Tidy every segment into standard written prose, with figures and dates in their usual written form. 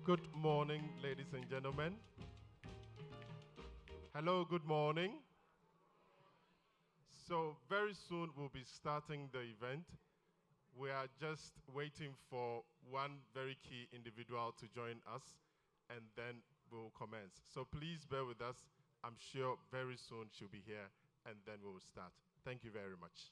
Good morning, ladies and gentlemen. Hello, good morning. So very soon we'll be starting the event. We are just waiting for one very key individual to join us, and then we'll commence. So please bear with us. I'm sure very soon she'll be here, and then we'll start. Thank you very much.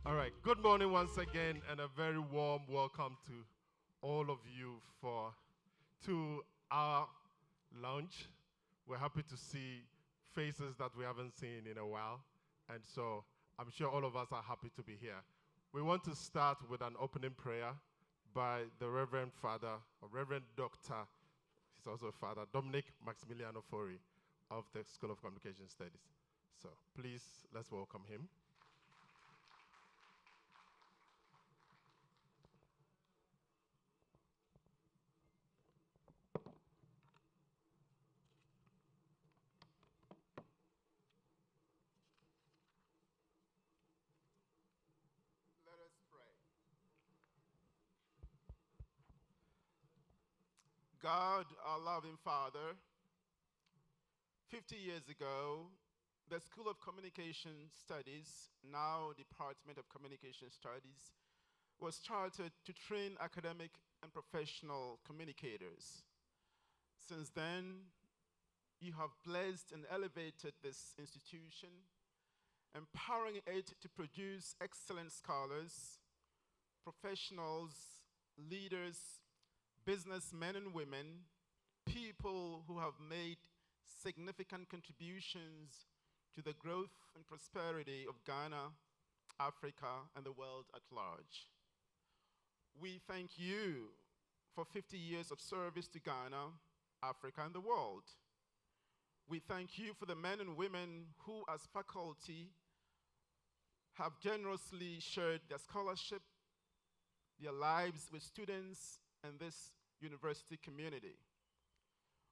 All right, good morning once again, and a very warm welcome to all of you to our lunch. We're happy to see faces that we haven't seen in a while, and so I'm sure all of us are happy to be here. We want to start with an opening prayer by the Reverend Father, or Reverend Dr. He's also a father, Dominic Maximiliano Fori of the School of Communication Studies. So please, let's welcome him. God, our loving Father, 50 years ago, the School of Communication Studies, now Department of Communication Studies, was chartered to train academic and professional communicators. Since then, you have blessed and elevated this institution, empowering it to produce excellent scholars, professionals, leaders, businessmen and women, people who have made significant contributions to the growth and prosperity of Ghana, Africa, and the world at large. We thank you for 50 years of service to Ghana, Africa, and the world. We thank you for the men and women who, as faculty, have generously shared their scholarship, their lives with students and this university community.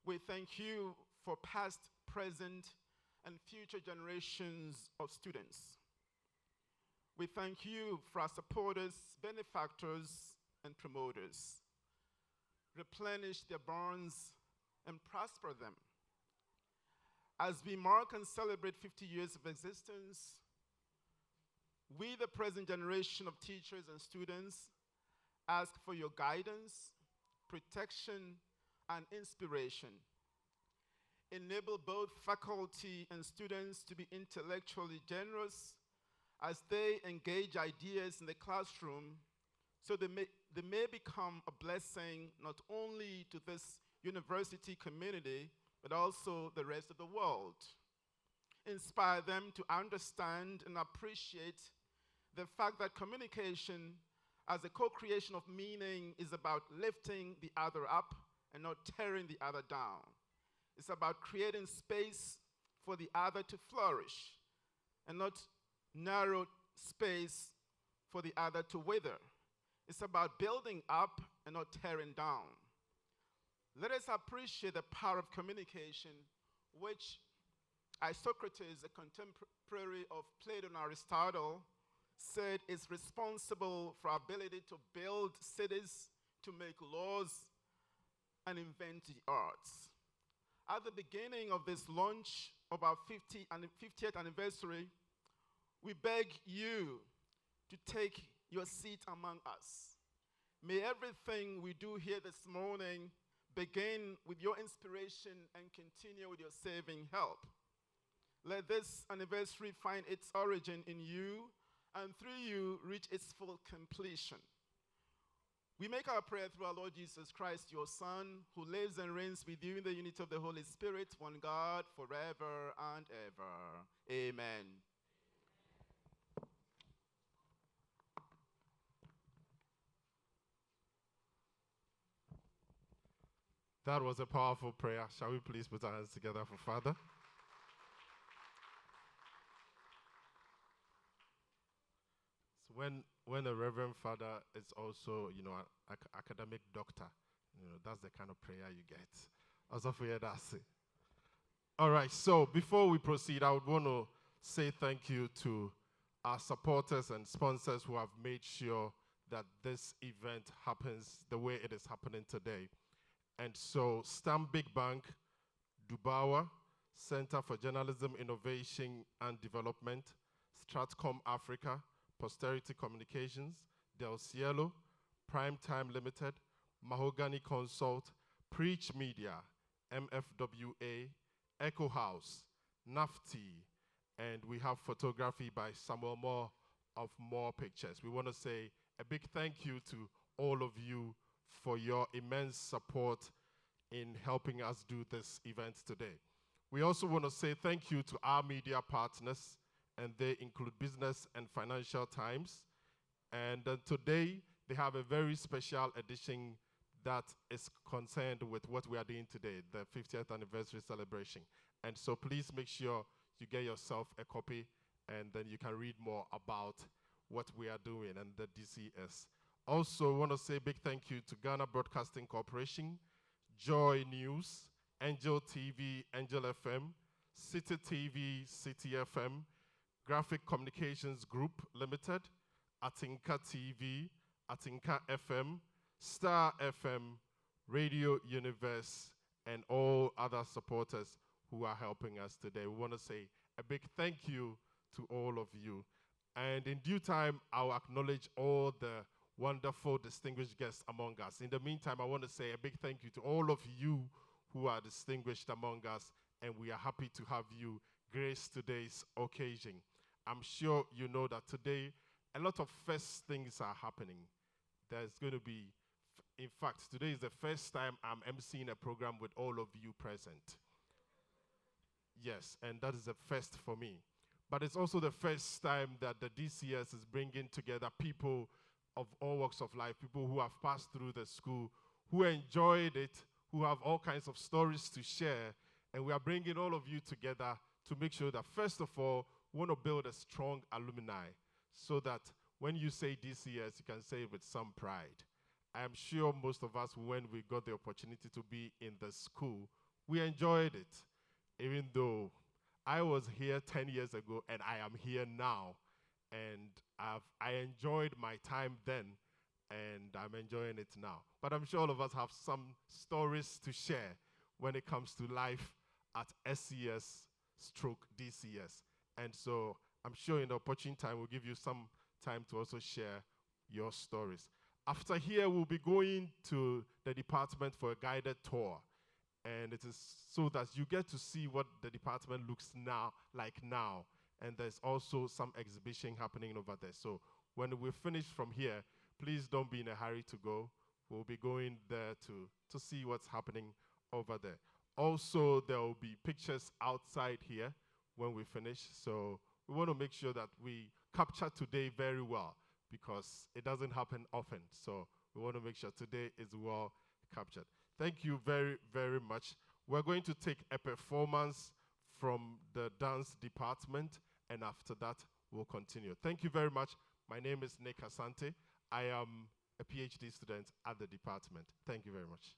We thank you for past, present, and future generations of students. We thank you for our supporters, benefactors, and promoters. Replenish their barns and prosper them. As we mark and celebrate 50 years of existence, we, the present generation of teachers and students, ask for your guidance, protection, and inspiration. Enable both faculty and students to be intellectually generous as they engage ideas in the classroom, so they may become a blessing not only to this university community, but also the rest of the world. Inspire them to understand and appreciate the fact that communication as a co-creation of meaning is about lifting the other up and not tearing the other down. It's about creating space for the other to flourish and not narrow space for the other to wither. It's about building up and not tearing down. Let us appreciate the power of communication, which Isocrates, a contemporary of Plato and Aristotle, said is responsible for our ability to build cities, to make laws, and invent the arts. At the beginning of this launch of our 50th anniversary, we beg you to take your seat among us. May everything we do here this morning begin with your inspiration and continue with your saving help. Let this anniversary find its origin in you and through you reach its full completion. We make our prayer through our Lord Jesus Christ, your Son, who lives and reigns with you in the unity of the Holy Spirit, one God, forever and ever. Amen. That was a powerful prayer. Shall we please put our hands together for Father? So when a Reverend Father is also, an academic doctor, that's the kind of prayer you get. Also for you, that's it. All right, so before we proceed, I would want to say thank you to our supporters and sponsors who have made sure that this event happens the way it is happening today. And so Stanbic Bank, Dubawa, Center for Journalism Innovation and Development, Stratcom Africa, Posterity Communications, Del Cielo, Primetime Limited, Mahogany Consult, Preach Media, MFWA, Echo House, NAFTI, and we have photography by Samuel Moore of More Pictures. We want to say a big thank you to all of you for your immense support in helping us do this event today. We also want to say thank you to our media partners, and they include Business and Financial Times. And today, they have a very special edition that is concerned with what we are doing today, the 50th anniversary celebration. And so please make sure you get yourself a copy, and then you can read more about what we are doing and the DCS. Also, I want to say a big thank you to Ghana Broadcasting Corporation, Joy News, Angel TV, Angel FM, City TV, City FM, Graphic Communications Group Limited, Atinka TV, Atinka FM, Star FM, Radio Universe, and all other supporters who are helping us today. We want to say a big thank you to all of you. And in due time, I'll acknowledge all the wonderful, distinguished guests among us. In the meantime, I want to say a big thank you to all of you who are distinguished among us, and we are happy to have you grace today's occasion. I'm sure you know that today, a lot of first things are happening. There's going to be, in fact, today is the first time I'm emceeing a program with all of you present. Yes, and that is a first for me. But it's also the first time that the DCS is bringing together people of all walks of life, people who have passed through the school, who enjoyed it, who have all kinds of stories to share. And we are bringing all of you together to make sure that, first of all, we want to build a strong alumni so that when you say DCS, you can say it with some pride. I am sure most of us, when we got the opportunity to be in the school, we enjoyed it, even though I was here 10 years ago and I am here now. And I enjoyed my time then, and I'm enjoying it now. But I'm sure all of us have some stories to share when it comes to life at SCS stroke DCS. And so I'm sure in the opportune time, we'll give you some time to also share your stories. After here, we'll be going to the department for a guided tour. And it is so that you get to see what the department looks like now. And there's also some exhibition happening over there. So when we finish from here, please don't be in a hurry to go. We'll be going there to see what's happening over there. Also, there will be pictures outside here when we finish. So we want to make sure that we capture today very well, because it doesn't happen often. So we want to make sure today is well captured. Thank you very, very much. We're going to take a performance from the dance department, and after that, we'll continue. Thank you very much. My name is Nick Asante. I am a PhD student at the department. Thank you very much.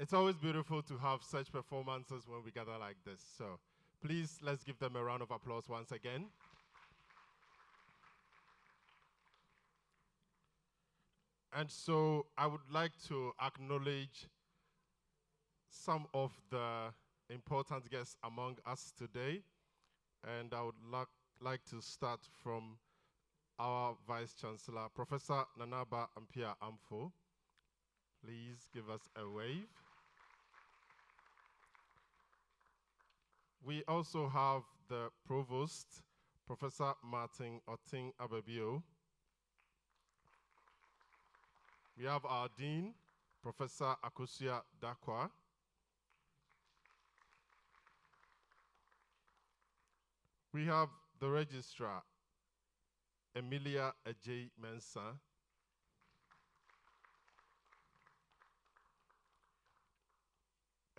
It's always beautiful to have such performances when we gather like this. So please, let's give them a round of applause once again. And so I would like to acknowledge some of the important guests among us today. And I would like to start from our Vice Chancellor, Professor Nanaba Ampia Amfo. Please give us a wave. We also have the Provost, Professor Martin Oting Ababio. We have our Dean, Professor Akosia Dakwa. We have the Registrar, Emilia Ajay Mensah.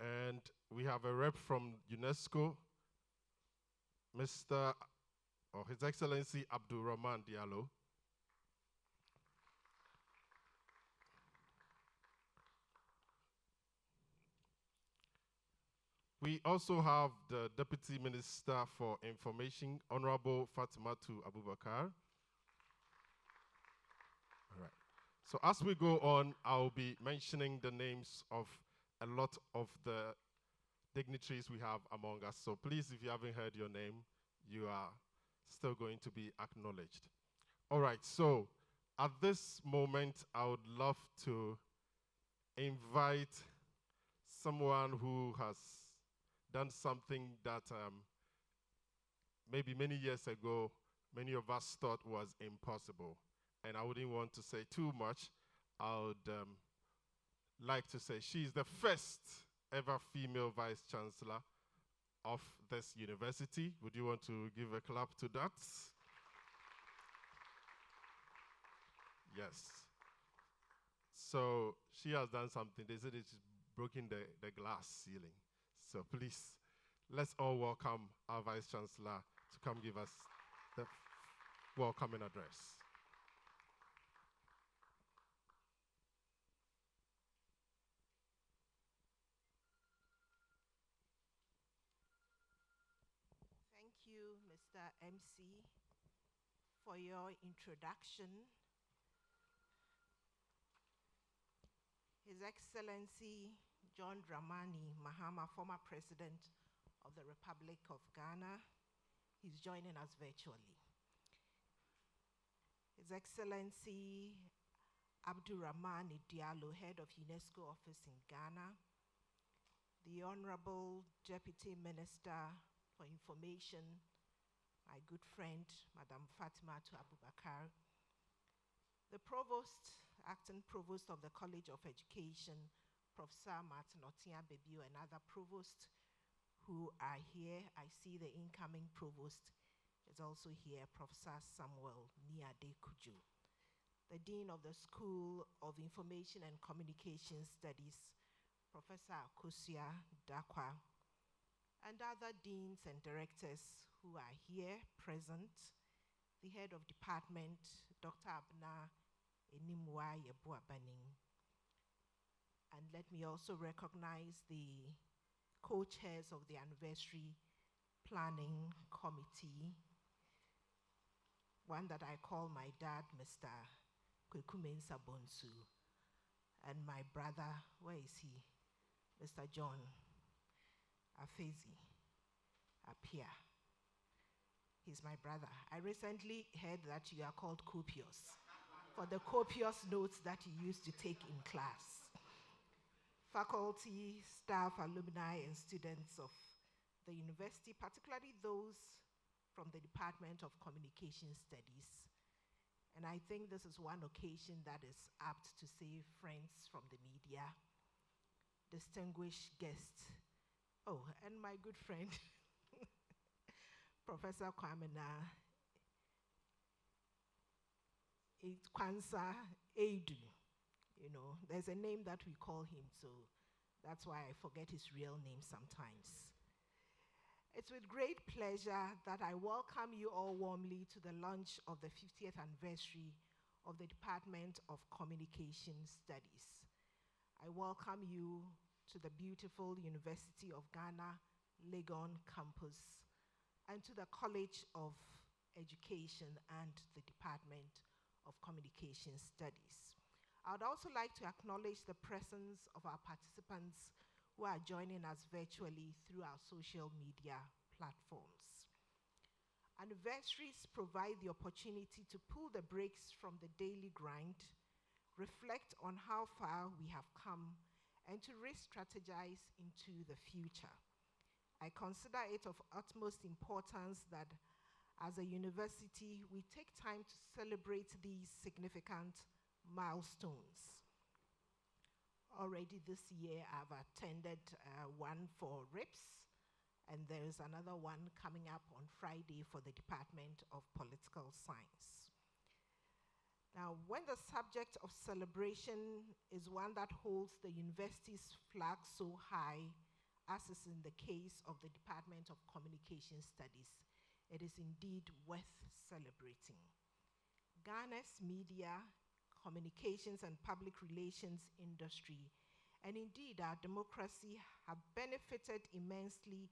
And we have a rep from UNESCO, Mr. or His Excellency Abdul Rahman Diallo. We also have the Deputy Minister for Information, Honorable Fatimatu Abubakar. All right. So as we go on, I'll be mentioning the names of a lot of the dignitaries we have among us. So please, if you haven't heard your name, you are still going to be acknowledged. All right, so at this moment, I would love to invite someone who has done something that maybe many years ago, many of us thought was impossible. And I wouldn't want to say too much. I would like to say she's the first ever female vice chancellor of this university. Would you want to give a clap to that? Yes. So she has done something. They said it's broken the glass ceiling. So please, let's all welcome our vice chancellor to come give us the welcoming address. Thank you, Mr. MC, for your introduction. His Excellency John Dramani Mahama, former President of the Republic of Ghana, he's joining us virtually. His Excellency Abdurrahman Diallo, Head of UNESCO Office in Ghana, the Honorable Deputy Minister for Information, my good friend, Madam Fatima Abubakar, the Provost, Acting Provost of the College of Education, Professor Martin Otia Bebiu, and other provosts who are here. I see the incoming provost is also here, Professor Samuel Niade Kuju. The Dean of the School of Information and Communication Studies, Professor Akosia Dakwa, and other deans and directors who are here present, the head of department, Dr. Abna Enimwa Yebuabaning. And let me also recognize the co-chairs of the anniversary planning committee, one that I call my dad, Mr. Kwekumen Sabonsu, and my brother, where is he? Mr. John Afezi Apia. He's my brother. I recently heard that you are called copious for the copious notes that you used to take in class. Faculty, staff, alumni, and students of the university, particularly those from the Department of Communication Studies. And I think this is one occasion that is apt to say friends from the media, distinguished guests. Oh, and my good friend, Professor Kwamena Kwanza Edu. You know, there's a name that we call him, so that's why I forget his real name sometimes. It's with great pleasure that I welcome you all warmly to the launch of the 50th anniversary of the Department of Communication Studies. I welcome you to the beautiful University of Ghana, Legon campus, and to the College of Education and the Department of Communication Studies. I would also like to acknowledge the presence of our participants who are joining us virtually through our social media platforms. Anniversaries provide the opportunity to pull the brakes from the daily grind, reflect on how far we have come, and to re-strategize into the future. I consider it of utmost importance that as a university, we take time to celebrate these significant milestones. Already this year, I've attended one for RIPS, and there's another one coming up on Friday for the Department of Political Science. Now, when the subject of celebration is one that holds the university's flag so high, as is in the case of the Department of Communication Studies, it is indeed worth celebrating. Ghana's media, communications and public relations industry, and indeed our democracy have benefited immensely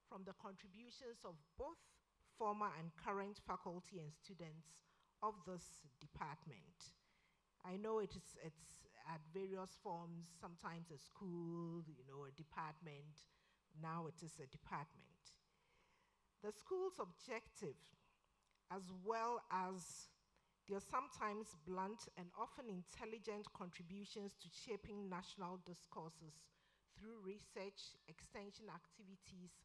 from the contributions of both former and current faculty and students of this department. I know it's at various forms, sometimes a school, a department. Now it is a department. The school's objective, as well as their sometimes blunt and often intelligent contributions to shaping national discourses through research, extension activities,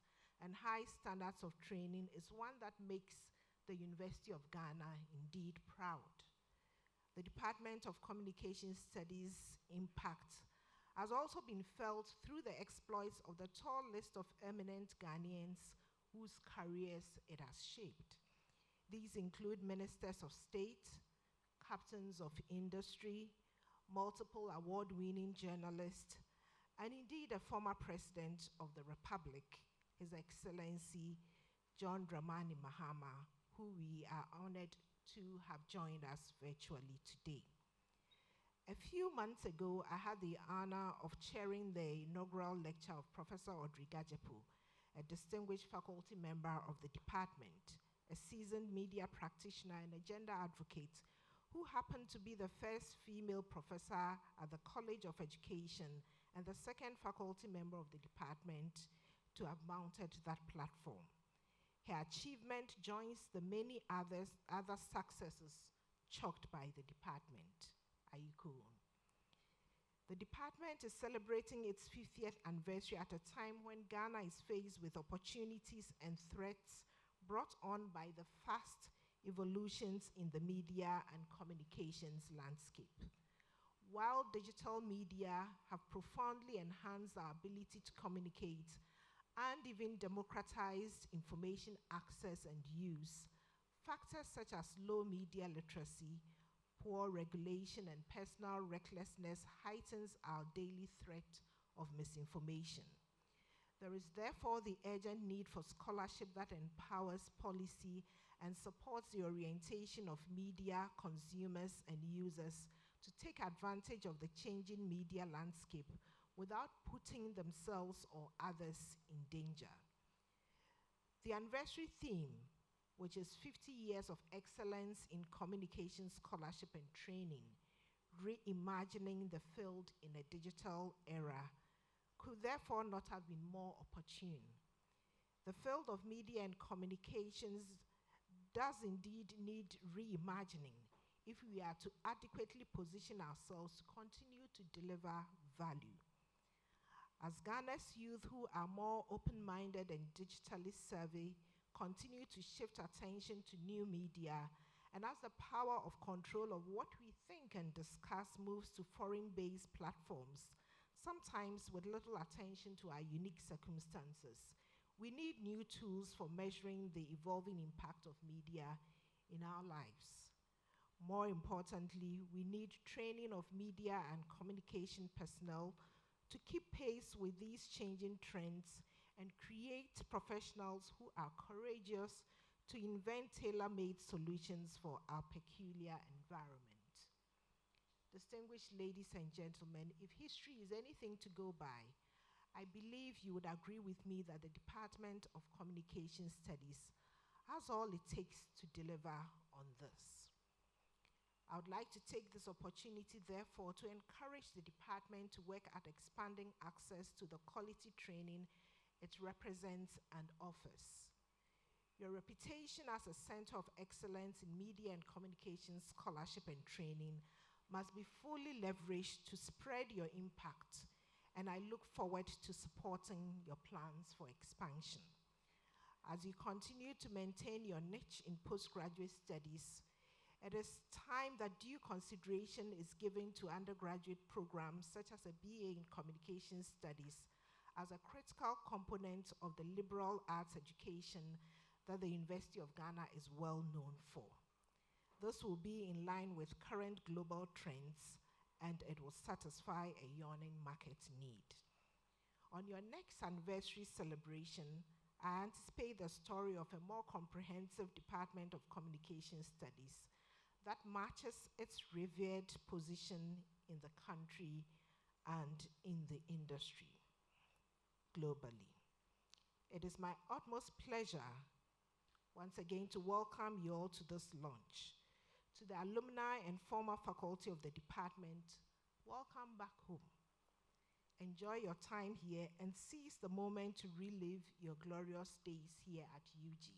and high standards of training, is one that makes the University of Ghana indeed proud. The Department of Communication Studies' impact has also been felt through the exploits of the tall list of eminent Ghanaians whose careers it has shaped. These include ministers of state, captains of industry, multiple award-winning journalists, and indeed a former president of the Republic, His Excellency John Dramani Mahama, who we are honored to have joined us virtually today. A few months ago, I had the honor of chairing the inaugural lecture of Professor Audrey Gajepo, a distinguished faculty member of the department, a seasoned media practitioner and a gender advocate who happened to be the first female professor at the College of Education and the second faculty member of the department to have mounted that platform. Her achievement joins the many other successes chalked by the department. Ayuko. The department is celebrating its 50th anniversary at a time when Ghana is faced with opportunities and threats brought on by the fast evolutions in the media and communications landscape. While digital media have profoundly enhanced our ability to communicate and even democratized information access and use, factors such as low media literacy, poor regulation, and personal recklessness heightens our daily threat of misinformation. There is therefore the urgent need for scholarship that empowers policy and supports the orientation of media, consumers, and users to take advantage of the changing media landscape without putting themselves or others in danger. The anniversary theme, which is 50 years of excellence in communication scholarship and training, reimagining the field in a digital era, could therefore not have been more opportune. The field of media and communications does indeed need reimagining if we are to adequately position ourselves to continue to deliver value. As Ghana's youth, who are more open-minded and digitally savvy, continue to shift attention to new media, and as the power of control of what we think and discuss moves to foreign-based platforms, sometimes with little attention to our unique circumstances, we need new tools for measuring the evolving impact of media in our lives. More importantly, we need training of media and communication personnel to keep pace with these changing trends and create professionals who are courageous to invent tailor-made solutions for our peculiar environment. Distinguished ladies and gentlemen, if history is anything to go by, I believe you would agree with me that the Department of Communication Studies has all it takes to deliver on this. I would like to take this opportunity, therefore, to encourage the department to work at expanding access to the quality training it represents and offers. Your reputation as a center of excellence in media and communications scholarship and training must be fully leveraged to spread your impact, and I look forward to supporting your plans for expansion. As you continue to maintain your niche in postgraduate studies, it is time that due consideration is given to undergraduate programs such as a BA in Communication Studies as a critical component of the liberal arts education that the University of Ghana is well known for. This will be in line with current global trends, and it will satisfy a yawning market need. On your next anniversary celebration, I anticipate the story of a more comprehensive Department of Communication Studies that matches its revered position in the country and in the industry globally. It is my utmost pleasure once again to welcome you all to this launch, To the alumni and former faculty of the department, welcome back home. Enjoy your time here and seize the moment to relive your glorious days here at UG.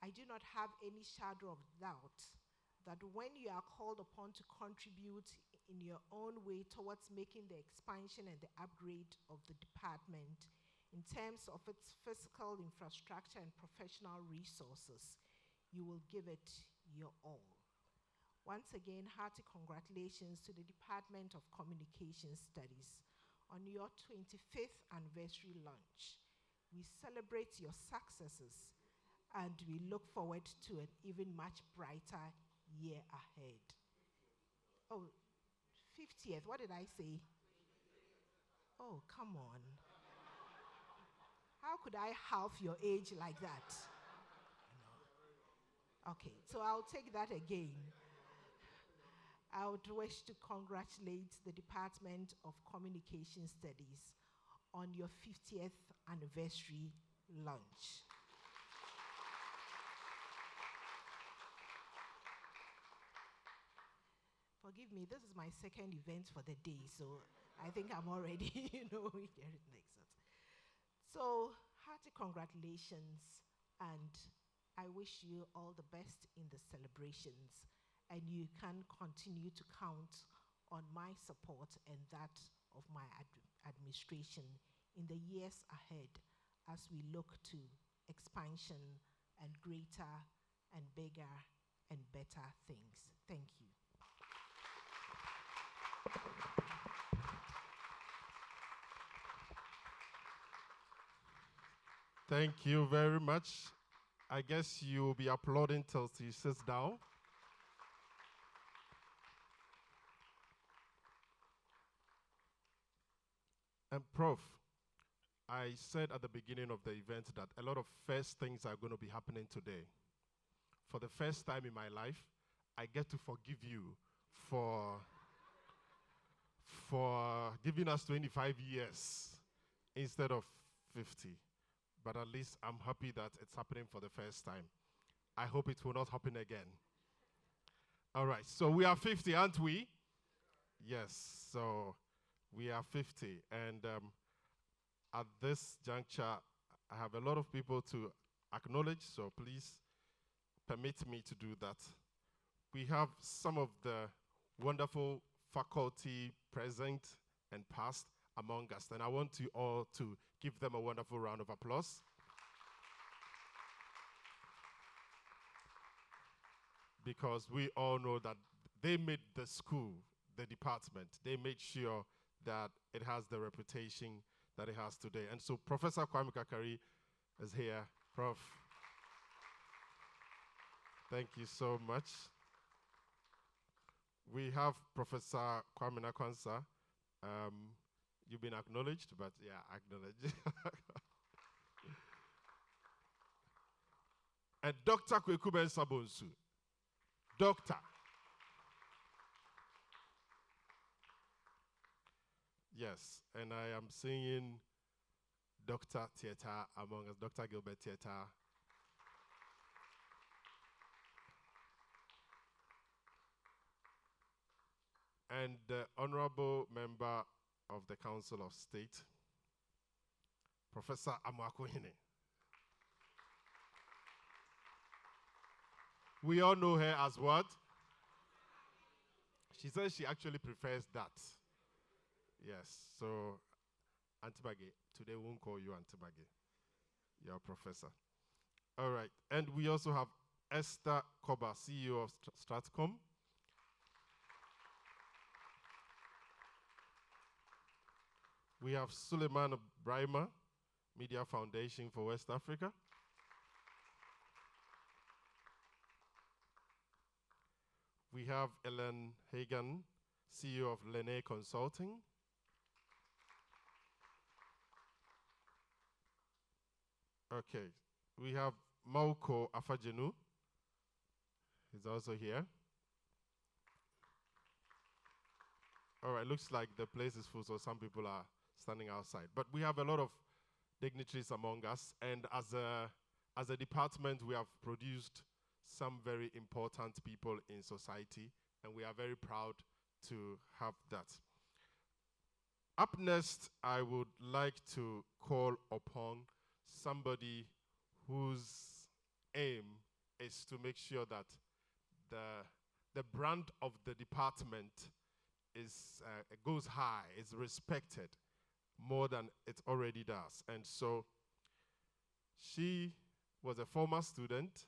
I do not have any shadow of doubt that when you are called upon to contribute in your own way towards making the expansion and the upgrade of the department in terms of its physical infrastructure and professional resources, you will give it your all. Once again, hearty congratulations to the Department of Communication Studies on your 25th anniversary launch. We celebrate your successes and we look forward to an even much brighter year ahead. Oh, 50th, what did I say? Oh, come on. How could I halve your age like that? No. Okay, so I'll take that again. I would wish to congratulate the Department of Communication Studies on your 50th anniversary launch. Forgive me, this is my second event for the day, so I think I'm already, hearing like that. So, hearty congratulations, and I wish you all the best in the celebrations. And you can continue to count on my support and that of my administration in the years ahead as we look to expansion and greater and bigger and better things. Thank you. Thank you very much. I guess you'll be applauding till she sits down. And Prof, I said at the beginning of the event that a lot of first things are going to be happening today. For the first time in my life, I get to forgive you for giving us 25 years instead of 50. But at least I'm happy that it's happening for the first time. I hope it will not happen again. All right, so we are 50, aren't we? Yes, so we are 50. And at this juncture, I have a lot of people to acknowledge, so please permit me to do that. We have some of the wonderful faculty present and past among us, and I want you all to give them a wonderful round of applause. Because we all know that they made the school, the department, they made sure that it has the reputation that it has today. And so Professor Kwame Kakari is here. Prof, thank you so much. We have Professor Kwame Nakwansa. You've been acknowledged, but yeah, acknowledged. And Dr. Kweku Mensah-Bonsu. Doctor. Yes, and I am seeing Dr. Theater among us, Dr. Gilbert Theater. And the Honorable Member of the Council of State, Professor Amoako-Hene. We all know her as what? She says she actually prefers that. Yes, so Auntie Maggie, today we won't call you Auntie Maggie. You're a professor. All right, and we also have Esther Koba, CEO of Stratcom. We have Suleiman Brahima, Media Foundation for West Africa. We have Ellen Hagan, CEO of Lene Consulting. Okay, we have Mauko Afajenu. He's also here. All right, looks like the place is full, so some people are standing outside. But we have a lot of dignitaries among us, and as a department, we have produced some very important people in society, and we are very proud to have that. Up next, I would like to call upon somebody whose aim is to make sure that the brand of the department goes high, is respected more than it already does. And so she was a former student,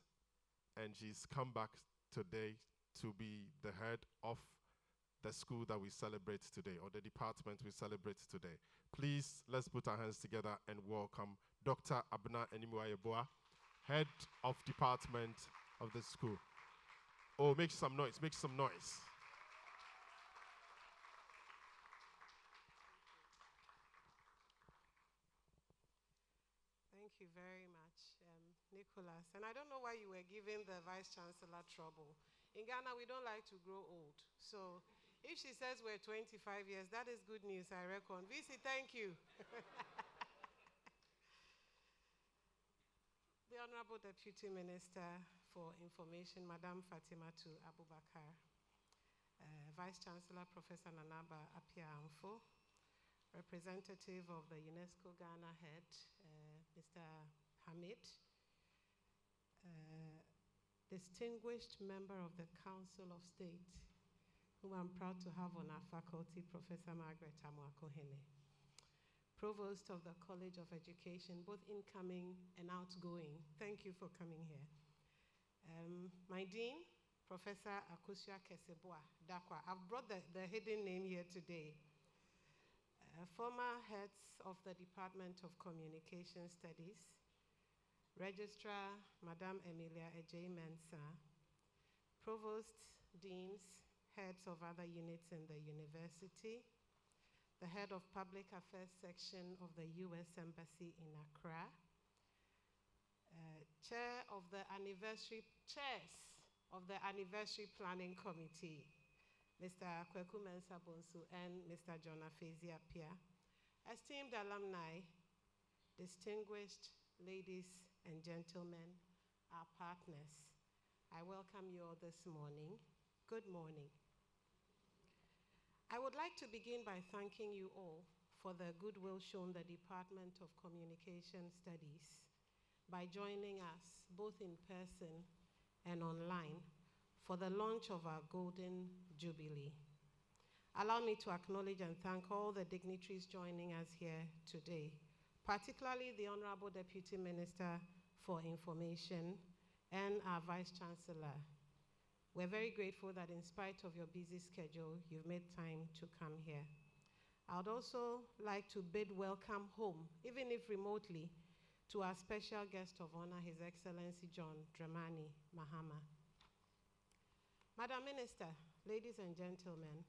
and she's come back today to be the head of the school that we celebrate today, or the department we celebrate today. Please, let's put our hands together and welcome Dr. Abena Enimwa-Yeboah, head of department of the school. Oh, make some noise, make some noise. Thank you very much, Nicholas. And I don't know why you were giving the Vice Chancellor trouble. In Ghana, we don't like to grow old. So if she says we're 25 years, that is good news, I reckon. VC, thank you. The Honorable Deputy Minister for Information, Madam Fatimatu Abubakar, Vice Chancellor Professor Nanaba Appiah-Amfo, representative of the UNESCO Ghana head, Mr. Hamid, distinguished member of the Council of State, whom I'm proud to have on our faculty, Professor Margaret Amoako-Hene, Provost of the College of Education, both incoming and outgoing. Thank you for coming here. My Dean, Professor Akosua Keseboa Dakwa. I've brought the hidden name here today. Former heads of the Department of Communication Studies, Registrar Madame Emilia Ejei-Mensah, Provosts, Deans, heads of other units in the university, the head of Public Affairs Section of the U.S. Embassy in Accra, chairs of the anniversary planning committee, Mr. Kweku Mensah Bonsu and Mr. John Afezi Appiah, esteemed alumni, distinguished ladies and gentlemen, our partners, I welcome you all this morning. Good morning. I would like to begin by thanking you all for the goodwill shown the Department of Communication Studies by joining us both in person and online for the launch of our Golden Jubilee. Allow me to acknowledge and thank all the dignitaries joining us here today, particularly the Honorable Deputy Minister for Information and our Vice Chancellor. We're very grateful that in spite of your busy schedule, you've made time to come here. I would also like to bid welcome home, even if remotely, to our special guest of honor, His Excellency John Dramani Mahama. Madam Minister, ladies and gentlemen,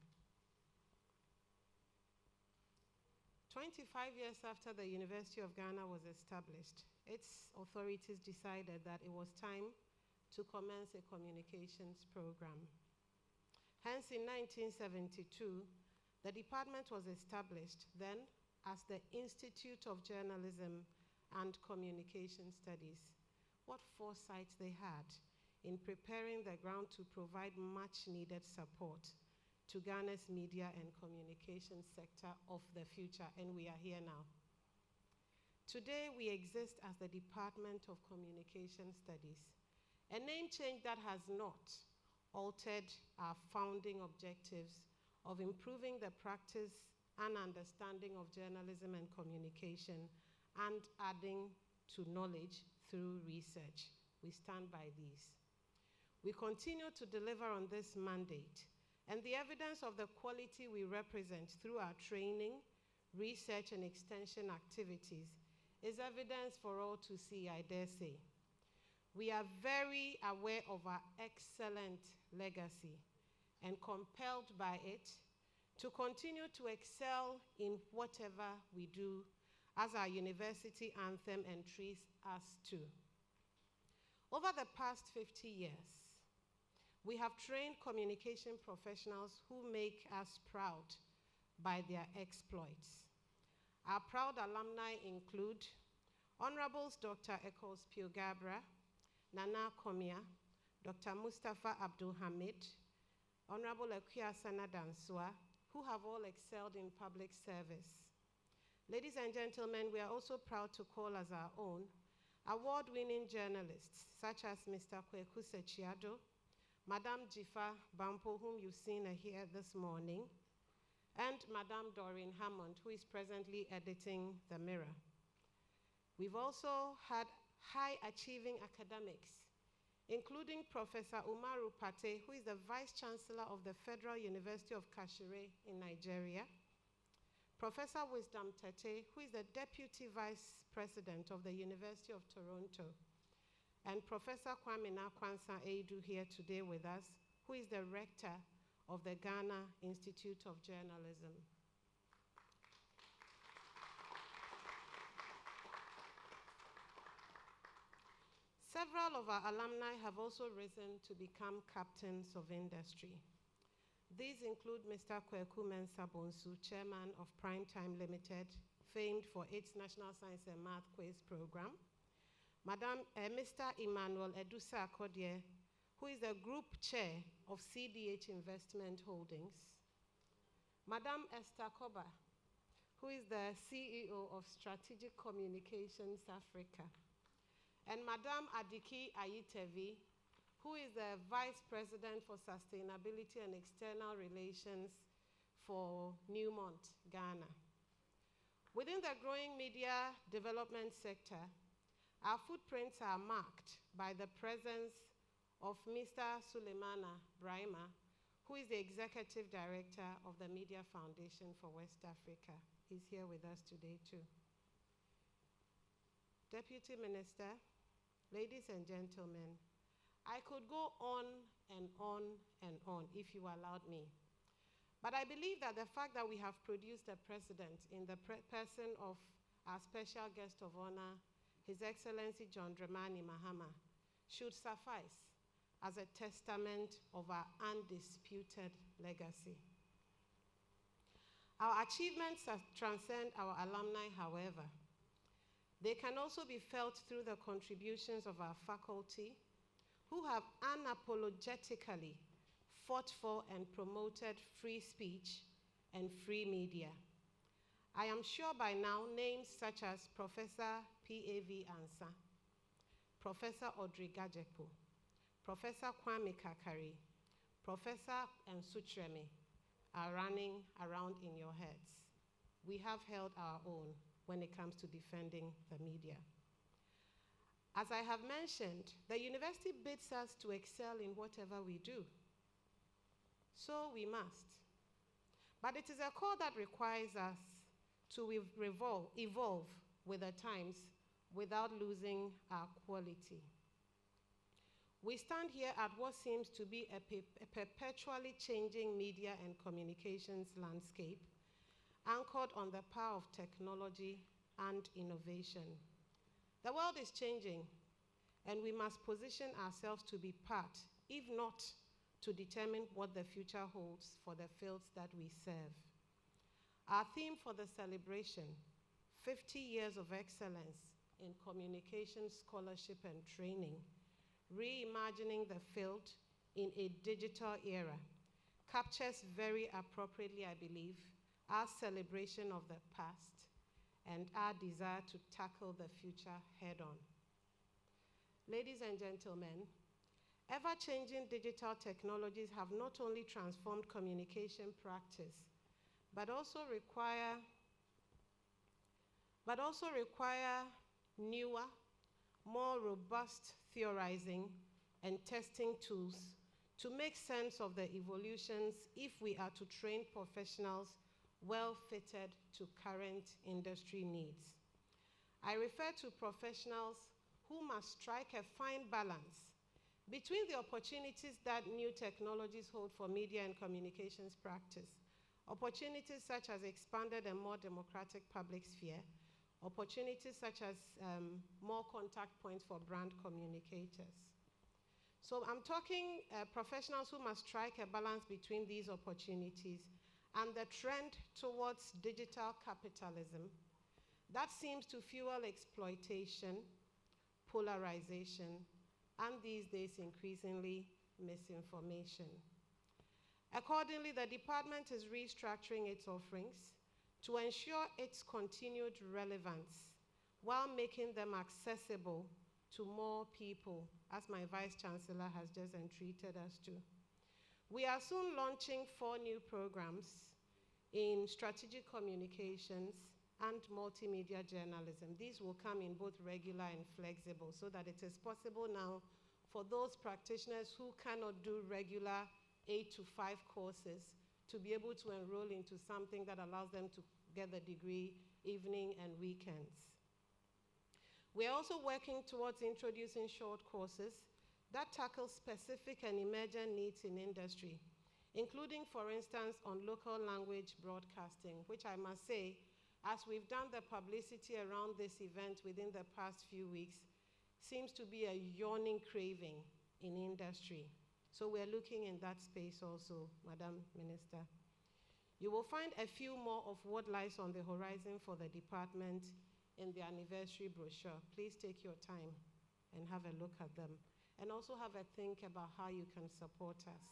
25 years after the University of Ghana was established, its authorities decided that it was time to commence a communications program. Hence, in 1972, the department was established then as the Institute of Journalism and Communication Studies. What foresight they had in preparing the ground to provide much needed support to Ghana's media and communication sector of the future, and we are here now. Today, we exist as the Department of Communication Studies, a name change that has not altered our founding objectives of improving the practice and understanding of journalism and communication and adding to knowledge through research. We stand by these. We continue to deliver on this mandate, and the evidence of the quality we represent through our training, research, and extension activities is evidence for all to see, I dare say. We are very aware of our excellent legacy and compelled by it to continue to excel in whatever we do, as our university anthem entreats us to. Over the past 50 years, we have trained communication professionals who make us proud by their exploits. Our proud alumni include Honorables Dr. Eccles Pio-Gabra, Nana Komia, Dr. Mustafa Abdul Hamid, Honorable Akuya Sana Dansua, who have all excelled in public service. Ladies and gentlemen, we are also proud to call as our own award-winning journalists such as Mr. Kweku Sechiado, Madame Jifa Bampo, whom you've seen here this morning, and Madame Doreen Hammond, who is presently editing The Mirror. We've also had high-achieving academics, including Professor Umaru Pate, who is the Vice Chancellor of the Federal University of Kashere in Nigeria, Professor Wisdom Tete, who is the Deputy Vice President of the University of Toronto, and Professor Kwame Nakwansa Eidu here today with us, who is the Rector of the Ghana Institute of Journalism. Several of our alumni have also risen to become captains of industry. These include Mr. Kweku Mensah Bonsu, Chairman of Primetime Limited, famed for its National Science and Math Quiz program. Mr. Emmanuel Edusa Akodie, who is the Group Chair of CDH Investment Holdings. Madame Esther Koba, who is the CEO of Strategic Communications Africa. And Madame Adiki Ayitevi, who is the Vice President for Sustainability and External Relations for Newmont, Ghana. Within the growing media development sector, our footprints are marked by the presence of Mr. Sulemana Brahima, who is the Executive Director of the Media Foundation for West Africa. He's here with us today too. Deputy Minister, ladies and gentlemen, I could go on and on and on if you allowed me. But I believe that the fact that we have produced a president in the person of our special guest of honor, His Excellency John Dramani Mahama, should suffice as a testament of our undisputed legacy. Our achievements transcend our alumni, however. They can also be felt through the contributions of our faculty, who have unapologetically fought for and promoted free speech and free media. I am sure by now names such as Professor P.A.V. Ansa, Professor Audrey Gajepo, Professor Kwame Kakari, Professor Nsutreme are running around in your heads. We have held our own when it comes to defending the media. As I have mentioned, the university bids us to excel in whatever we do. So we must. But it is a call that requires us to evolve with the times without losing our quality. We stand here at what seems to be a perpetually changing media and communications landscape, anchored on the power of technology and innovation. The world is changing, and we must position ourselves to be part, if not to determine what the future holds for the fields that we serve. Our theme for the celebration, 50 Years of Excellence in Communication Scholarship and Training, Reimagining the Field in a Digital Era, captures very appropriately, I believe, our celebration of the past and our desire to tackle the future head-on. Ladies and gentlemen, ever-changing digital technologies have not only transformed communication practice, but also require newer, more robust theorizing and testing tools to make sense of the evolutions if we are to train professionals well fitted to current industry needs. I refer to professionals who must strike a fine balance between the opportunities that new technologies hold for media and communications practice, opportunities such as expanded and more democratic public sphere, opportunities such as more contact points for brand communicators. So I'm talking professionals who must strike a balance between these opportunities and the trend towards digital capitalism that seems to fuel exploitation, polarization, and these days increasingly misinformation. Accordingly, the department is restructuring its offerings to ensure its continued relevance while making them accessible to more people, as my Vice Chancellor has just entreated us to. We are soon launching 4 new programs in strategic communications and multimedia journalism. These will come in both regular and flexible so that it is possible now for those practitioners who cannot do regular 8 to 5 courses to be able to enroll into something that allows them to get the degree evening and weekends. We are also working towards introducing short courses that tackle specific and emergent needs in industry, including, for instance, on local language broadcasting, which I must say, as we've done the publicity around this event within the past few weeks, seems to be a yawning craving in industry. So we're looking in that space also, Madam Minister. You will find a few more of what lies on the horizon for the department in the anniversary brochure. Please take your time and have a look at them. And also have a think about how you can support us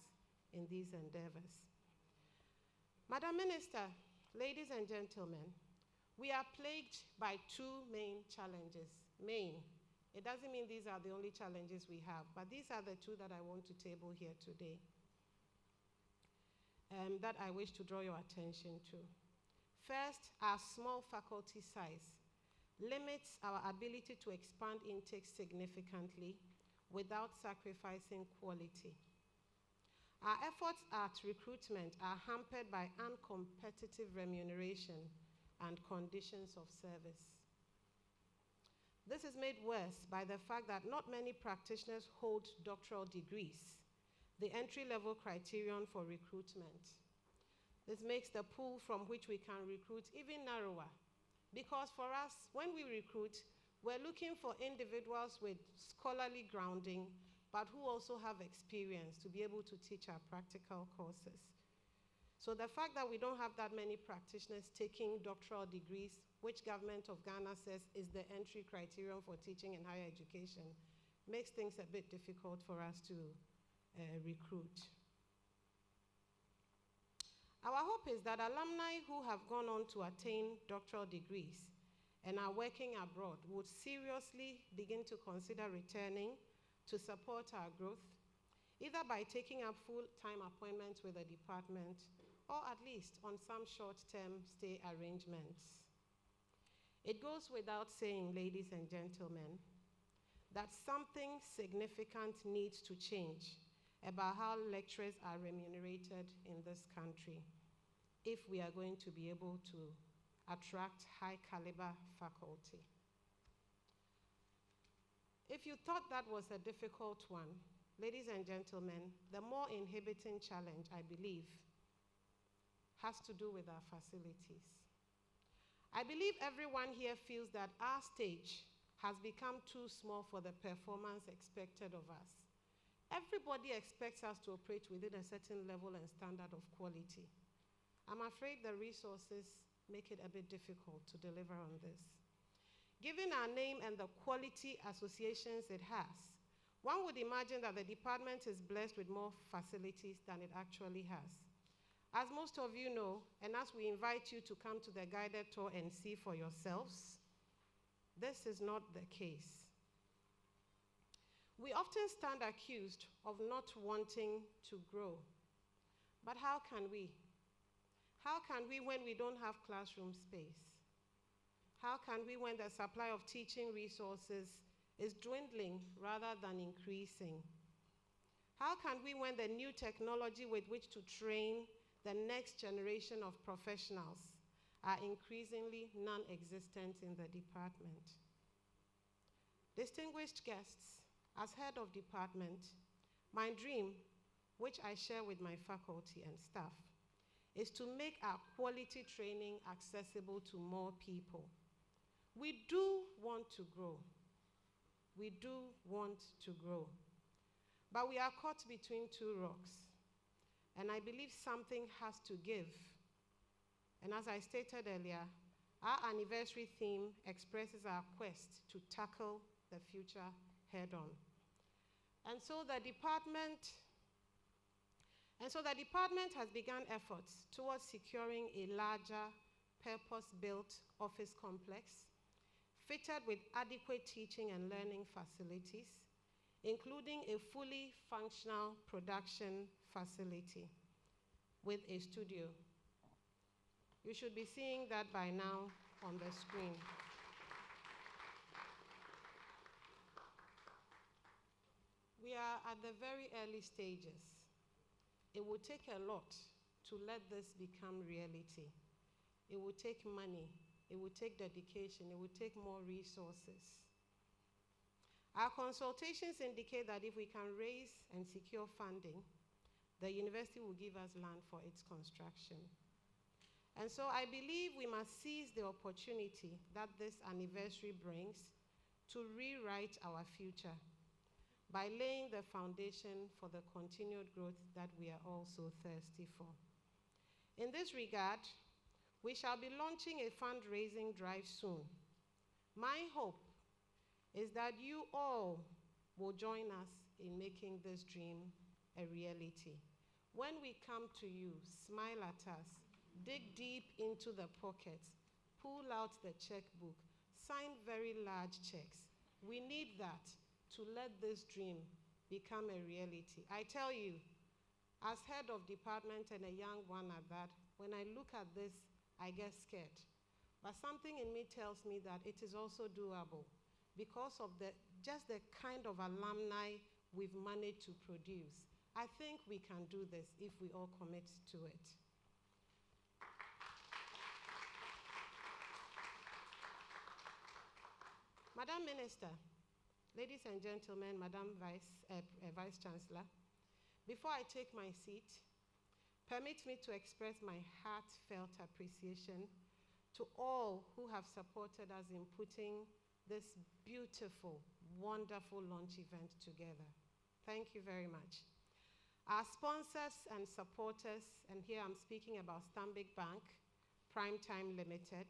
in these endeavors. Madam Minister, ladies and gentlemen, we are plagued by 2 main challenges. It doesn't mean these are the only challenges we have, but these are the 2 that I want to table here today, that I wish to draw your attention to. First, our small faculty size limits our ability to expand intake significantly without sacrificing quality. Our efforts at recruitment are hampered by uncompetitive remuneration and conditions of service. This is made worse by the fact that not many practitioners hold doctoral degrees, the entry-level criterion for recruitment. This makes the pool from which we can recruit even narrower, because for us, when we recruit, we're looking for individuals with scholarly grounding, but who also have experience to be able to teach our practical courses. So the fact that we don't have that many practitioners taking doctoral degrees, which government of Ghana says is the entry criterion for teaching in higher education, makes things a bit difficult for us to recruit. Our hope is that alumni who have gone on to attain doctoral degrees and are working abroad would seriously begin to consider returning to support our growth, either by taking up full-time appointments with the department or at least on some short-term stay arrangements. It goes without saying, ladies and gentlemen, that something significant needs to change about how lecturers are remunerated in this country if we are going to be able to attract high-caliber faculty. If you thought that was a difficult one, ladies and gentlemen, the more inhibiting challenge, I believe, has to do with our facilities. I believe everyone here feels that our stage has become too small for the performance expected of us. Everybody expects us to operate within a certain level and standard of quality. I'm afraid the resources make it a bit difficult to deliver on this. Given our name and the quality associations it has, one would imagine that the department is blessed with more facilities than it actually has. As most of you know, and as we invite you to come to the guided tour and see for yourselves, this is not the case. We often stand accused of not wanting to grow. But how can we? How can we when we don't have classroom space? How can we when the supply of teaching resources is dwindling rather than increasing? How can we when the new technology with which to train the next generation of professionals are increasingly non-existent in the department? Distinguished guests, as head of department, my dream, which I share with my faculty and staff, is to make our quality training accessible to more people. We do want to grow. We do want to grow. But we are caught between 2 rocks. And I believe something has to give. And as I stated earlier, our anniversary theme expresses our quest to tackle the future head-on. And so the department has begun efforts towards securing a larger, purpose-built office complex fitted with adequate teaching and learning facilities, including a fully functional production facility with a studio. You should be seeing that by now on the screen. We are at the very early stages. It will take a lot to let this become reality. It will take money. It will take dedication. It will take more resources. Our consultations indicate that if we can raise and secure funding, the university will give us land for its construction. And so I believe we must seize the opportunity that this anniversary brings to rewrite our future by laying the foundation for the continued growth that we are all so thirsty for. In this regard, we shall be launching a fundraising drive soon. My hope is that you all will join us in making this dream a reality. When we come to you, smile at us, dig deep into the pockets, pull out the checkbook, sign very large checks. We need that to let this dream become a reality. I tell you, as head of department and a young one at that, when I look at this, I get scared. But something in me tells me that it is also doable because of just the kind of alumni we've managed to produce. I think we can do this if we all commit to it. Madam Minister, ladies and gentlemen, Madam Vice Chancellor, before I take my seat, permit me to express my heartfelt appreciation to all who have supported us in putting this beautiful, wonderful launch event together. Thank you very much. Our sponsors and supporters, and here I'm speaking about Stanbic Bank, Primetime Limited,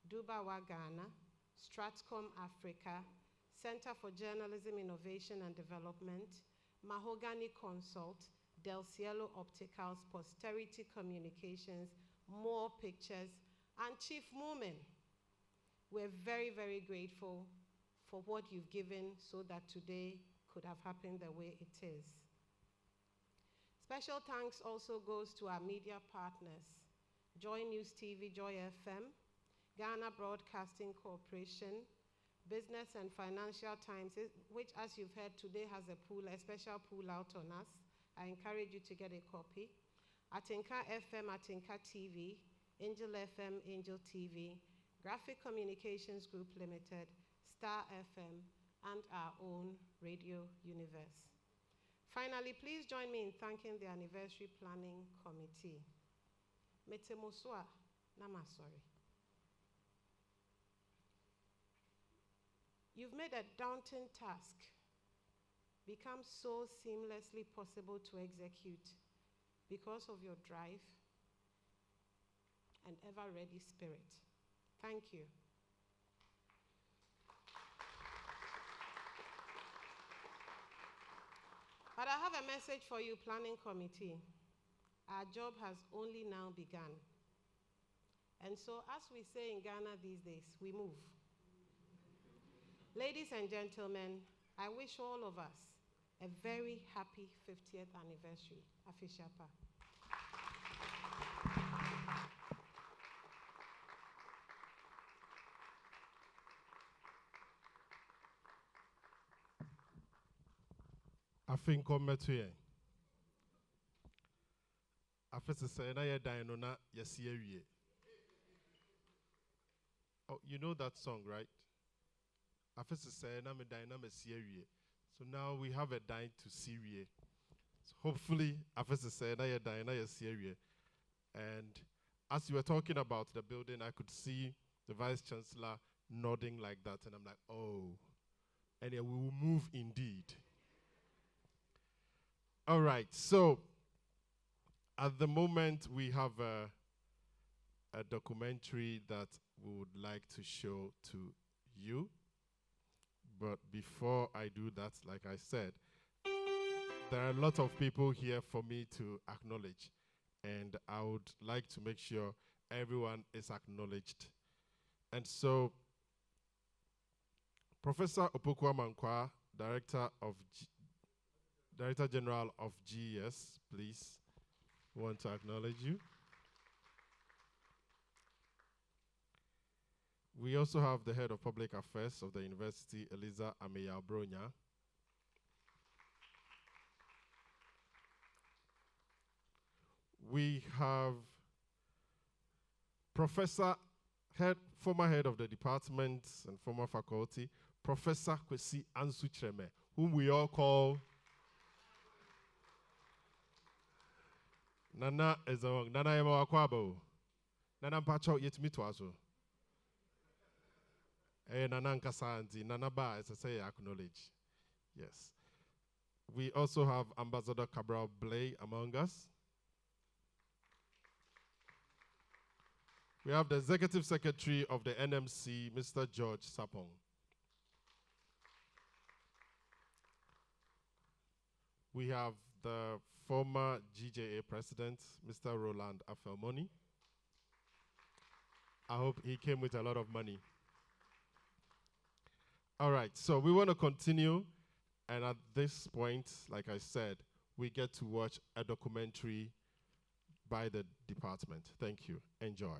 Dubawa Ghana, Stratcom Africa, Center for Journalism Innovation and Development, Mahogany Consult, Del Cielo Opticals, Posterity Communications, More Pictures, and Chief Moomin. We're very, very grateful for what you've given so that today could have happened the way it is. Special thanks also goes to our media partners, Joy News TV, Joy FM, Ghana Broadcasting Corporation, Business and Financial Times, which, as you've heard today, has a special pool out on us. I encourage you to get a copy. Atinka FM, Atinka TV, Angel FM, Angel TV, Graphic Communications Group Limited, Star FM, and our own Radio Universe. Finally, please join me in thanking the Anniversary Planning Committee. Metemosua Namasori. You've made a daunting task become so seamlessly possible to execute because of your drive and ever-ready spirit. Thank you. But I have a message for you, Planning Committee. Our job has only now begun. And so, as we say in Ghana these days, we move. Ladies and gentlemen, I wish all of us a very happy 50th anniversary. Afishapa. I think come to you. I first say na ye dine na yesi ewie. Oh, you know that song, right? I first say na me dine na me si ewie. So now we have a dine to Syria. So hopefully, I first say na ye dine na yesi ewie. And as you were talking about the building, I could see the Vice Chancellor nodding like that, and I'm like, oh, and yeah, we will move indeed. All right, so at the moment we have a documentary that we would like to show to you. But before I do that, like I said, there are a lot of people here for me to acknowledge, and I would like to make sure everyone is acknowledged. And so, Professor Opoku Amankwa, Director General of GES, please, we want to acknowledge you. We also have the Head of Public Affairs of the University, Eliza Ameya-Bronya. We have former head of the department and former faculty, Professor Kwesi Ansuchreme, whom we all call Nana Ezong, Nana Ema Wakwabo, Nana Mpacho Yetmitwazo. Nana Nkasanti, Nana Ba, as I say, acknowledge. Yes. We also have Ambassador Cabral Blay among us. We have the Executive Secretary of the NMC, Mr. George Sapong. We have the former GJA President, Mr. Roland Afelmoni. I hope he came with a lot of money. All right, so we want to continue, and at this point, like I said, we get to watch a documentary by the department. Thank you. Enjoy.